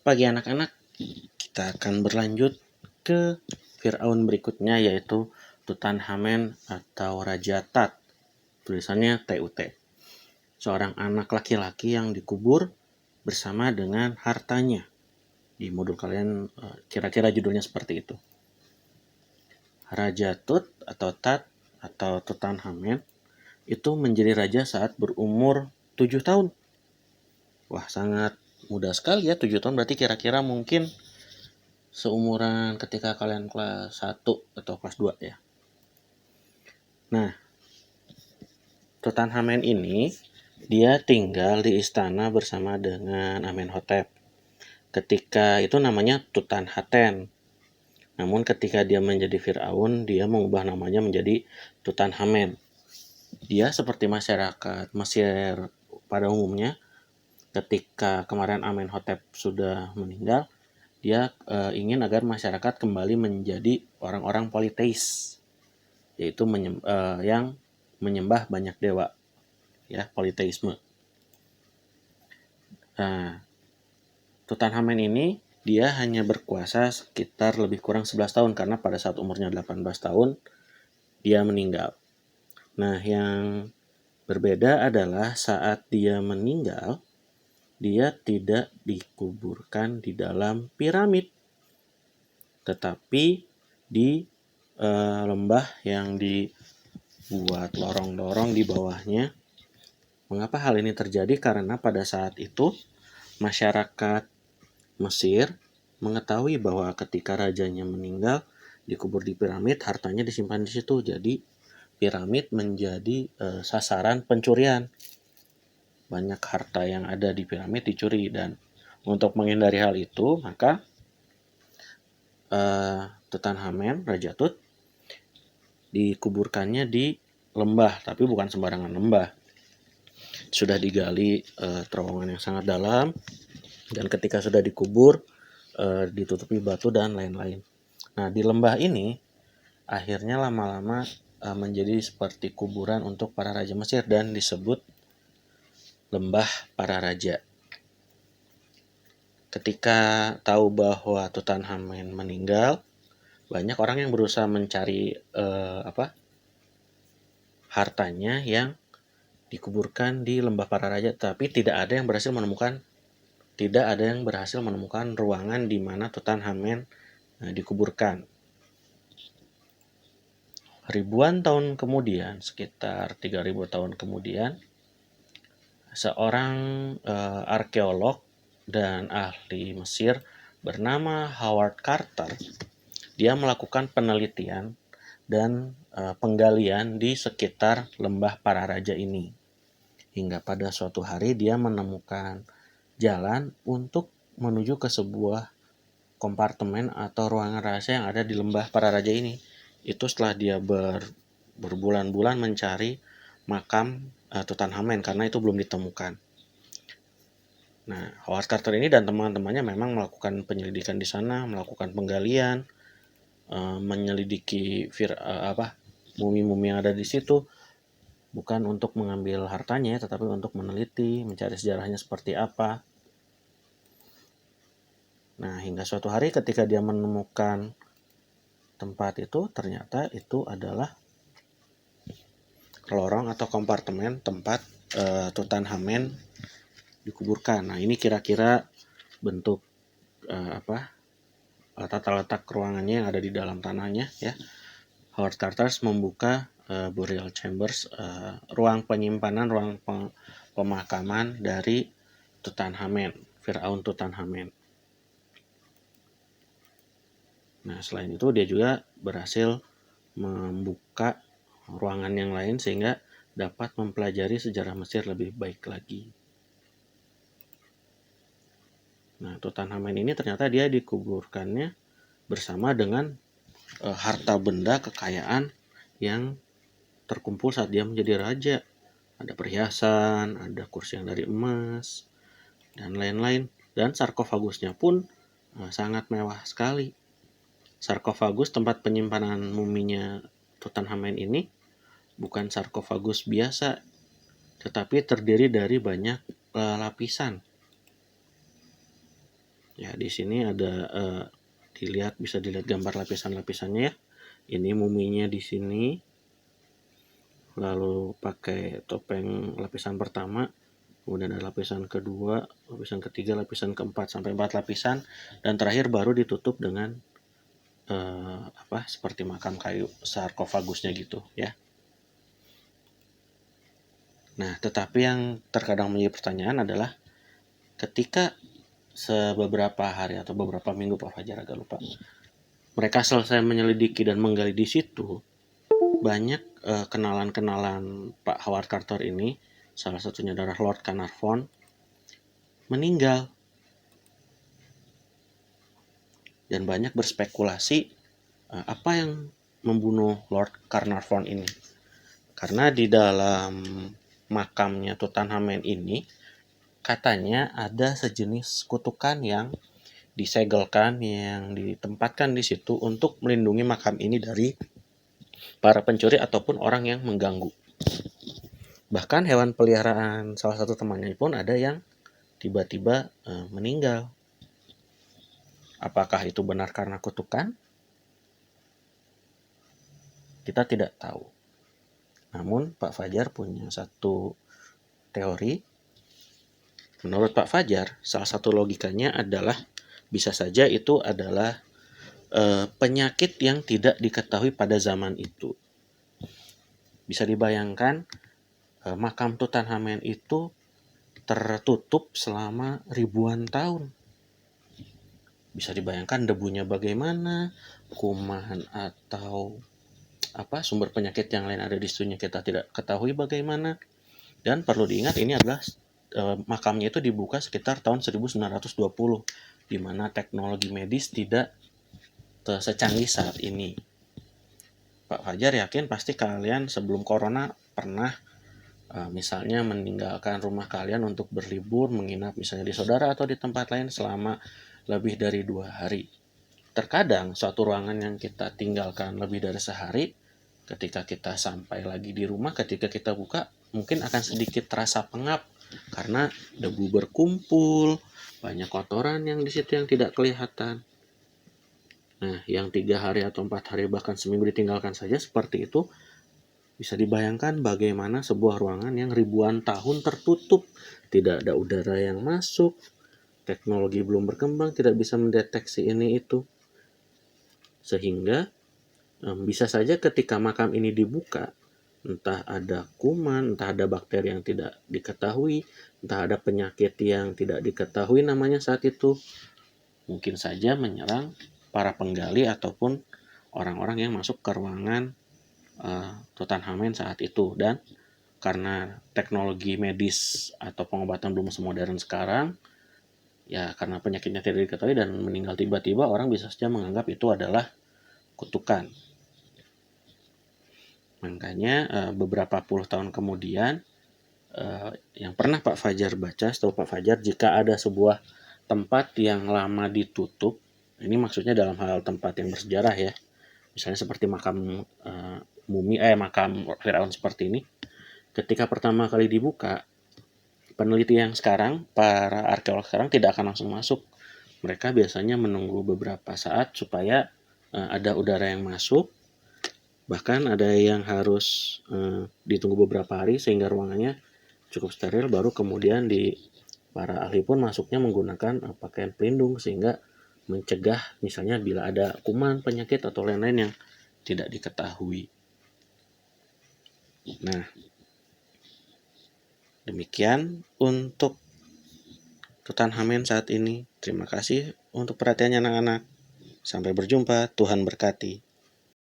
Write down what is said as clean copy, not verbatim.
Pagi anak-anak, kita akan berlanjut ke Firaun berikutnya, yaitu Tutankhamen atau Raja Tut. Tulisannya TUT. Seorang anak laki-laki yang dikubur bersama dengan hartanya. Di modul kalian kira-kira judulnya seperti itu. Raja Tut atau Tut atau Tutankhamen itu menjadi raja saat berumur 7 tahun. Wah, sangat mudah sekali ya, 7 tahun berarti kira-kira mungkin seumuran ketika kalian kelas 1 atau kelas 2 ya. Nah, Tutankhamen ini dia tinggal di istana bersama dengan Amenhotep. Ketika itu namanya Tutanhaten. Namun ketika dia menjadi Firaun, dia mengubah namanya menjadi Tutankhamen. Dia seperti masyarakat Mesir pada umumnya, ketika kemarin Amenhotep sudah meninggal, dia ingin agar masyarakat kembali menjadi orang-orang politeis, yaitu yang menyembah banyak dewa, ya, politeisme. Nah, Tutankhamen ini dia hanya berkuasa sekitar lebih kurang 11 tahun karena pada saat umurnya 18 tahun dia meninggal. Nah, yang berbeda adalah saat dia meninggal, dia tidak dikuburkan di dalam piramid, tetapi di lembah yang dibuat lorong-lorong di bawahnya. Mengapa hal ini terjadi? Karena pada saat itu masyarakat Mesir mengetahui bahwa ketika rajanya meninggal dikubur di piramid, hartanya disimpan di situ. Jadi piramid menjadi sasaran pencurian. Banyak harta yang ada di piramid dicuri, dan untuk menghindari hal itu, maka Tutankhamen, Raja Tut, dikuburkannya di lembah, tapi bukan sembarangan lembah. Sudah digali terowongan yang sangat dalam, dan ketika sudah dikubur, ditutupi batu dan lain-lain. Nah, di lembah ini akhirnya lama-lama menjadi seperti kuburan untuk para raja Mesir dan disebut lembah para raja. Ketika tahu bahwa Tutankhamen meninggal, banyak orang yang berusaha mencari hartanya yang dikuburkan di lembah para raja, tapi tidak ada yang berhasil menemukan ruangan di mana Tutankhamen dikuburkan. Ribuan tahun kemudian, sekitar 3000 tahun kemudian, seorang arkeolog dan ahli Mesir bernama Howard Carter, dia melakukan penelitian dan penggalian di sekitar lembah para raja ini. Hingga pada suatu hari dia menemukan jalan untuk menuju ke sebuah kompartemen atau ruangan rahasia yang ada di lembah para raja ini. Itu setelah dia berbulan-bulan mencari makam Tutankhamen karena itu belum ditemukan. Nah, Howard Carter ini dan teman-temannya memang melakukan penyelidikan di sana, melakukan penggalian, menyelidiki mumi-mumi yang ada di situ, bukan untuk mengambil hartanya, tetapi untuk meneliti, mencari sejarahnya seperti apa. Nah, hingga suatu hari ketika dia menemukan tempat itu, ternyata itu adalah lorong atau kompartemen tempat Tutankhamen dikuburkan. Nah, ini kira-kira bentuk tata letak ruangannya yang ada di dalam tanahnya, ya. Howard Carter membuka burial chambers, ruang penyimpanan, ruang pemakaman dari Tutankhamen, Firaun Tutankhamen. Nah, selain itu dia juga berhasil membuka ruangan yang lain sehingga dapat mempelajari sejarah Mesir lebih baik lagi. Nah, Tutankhamen ini ternyata dia dikuburkannya bersama dengan harta benda kekayaan yang terkumpul saat dia menjadi raja. Ada perhiasan, ada kursi yang dari emas, dan lain-lain. Dan sarkofagusnya pun sangat mewah sekali. Sarkofagus tempat penyimpanan muminya Tutankhamen ini bukan sarkofagus biasa, tetapi terdiri dari banyak lapisan. Ya, di sini ada bisa dilihat gambar lapisan-lapisannya ya. Ini muminya di sini, lalu pakai topeng lapisan pertama, kemudian ada lapisan kedua, lapisan ketiga, lapisan keempat sampai 4 lapisan, dan terakhir baru ditutup dengan seperti makam kayu sarkofagusnya gitu ya. Nah, tetapi yang terkadang menjadi pertanyaan adalah ketika beberapa hari atau beberapa minggu, Pak Fajar agak lupa, mereka selesai menyelidiki dan menggali di situ, banyak kenalan-kenalan Pak Howard Carter ini, salah satunya adalah Lord Carnarvon, meninggal. Dan banyak berspekulasi apa yang membunuh Lord Carnarvon ini. Karena di dalam makamnya Tutankhamen ini katanya ada sejenis kutukan yang disegelkan, yang ditempatkan di situ untuk melindungi makam ini dari para pencuri ataupun orang yang mengganggu. Bahkan hewan peliharaan salah satu temannya pun ada yang tiba-tiba meninggal. Apakah itu benar karena kutukan? Kita tidak tahu. Namun Pak Fajar punya satu teori. Menurut Pak Fajar, salah satu logikanya adalah bisa saja itu adalah penyakit yang tidak diketahui pada zaman itu. Bisa dibayangkan makam Tutankhamen itu tertutup selama ribuan tahun. Bisa dibayangkan debunya bagaimana, kuman atau sumber penyakit yang lain ada di situnya kita tidak ketahui bagaimana. Dan perlu diingat ini adalah makamnya itu dibuka sekitar tahun 1920, di mana teknologi medis tidak secanggih saat ini. Pak Fajar yakin pasti kalian sebelum corona pernah misalnya meninggalkan rumah kalian untuk berlibur, menginap misalnya di saudara atau di tempat lain selama lebih dari 2 hari. Terkadang suatu ruangan yang kita tinggalkan lebih dari sehari, ketika kita sampai lagi di rumah, ketika kita buka, mungkin akan sedikit terasa pengap karena debu berkumpul, banyak kotoran yang di situ yang tidak kelihatan. Nah, yang 3 hari atau 4 hari bahkan seminggu ditinggalkan saja seperti itu, bisa dibayangkan bagaimana sebuah ruangan yang ribuan tahun tertutup, tidak ada udara yang masuk, teknologi belum berkembang, tidak bisa mendeteksi ini itu. Sehingga bisa saja ketika makam ini dibuka, entah ada kuman, entah ada bakteri yang tidak diketahui, entah ada penyakit yang tidak diketahui namanya saat itu, mungkin saja menyerang para penggali ataupun orang-orang yang masuk ke ruangan Tutankhamen saat itu. Dan karena teknologi medis atau pengobatan belum semodern sekarang, ya karena penyakitnya tidak diketahui dan meninggal tiba-tiba, orang bisa saja menganggap itu adalah kutukan. Makanya beberapa puluh tahun kemudian, yang pernah Pak Fajar baca, setahu Pak Fajar, jika ada sebuah tempat yang lama ditutup, ini maksudnya dalam hal tempat yang bersejarah ya, misalnya seperti makam makam Firaun seperti ini, ketika pertama kali dibuka, peneliti yang sekarang, para arkeolog sekarang tidak akan langsung masuk. Mereka biasanya menunggu beberapa saat supaya ada udara yang masuk. Bahkan ada yang harus ditunggu beberapa hari sehingga ruangannya cukup steril, baru kemudian para ahli pun masuknya menggunakan pakaian pelindung sehingga mencegah misalnya bila ada kuman, penyakit atau lain-lain yang tidak diketahui. Nah, demikian untuk Tutankhamen saat ini. Terima kasih untuk perhatiannya anak-anak. Sampai berjumpa, Tuhan berkati.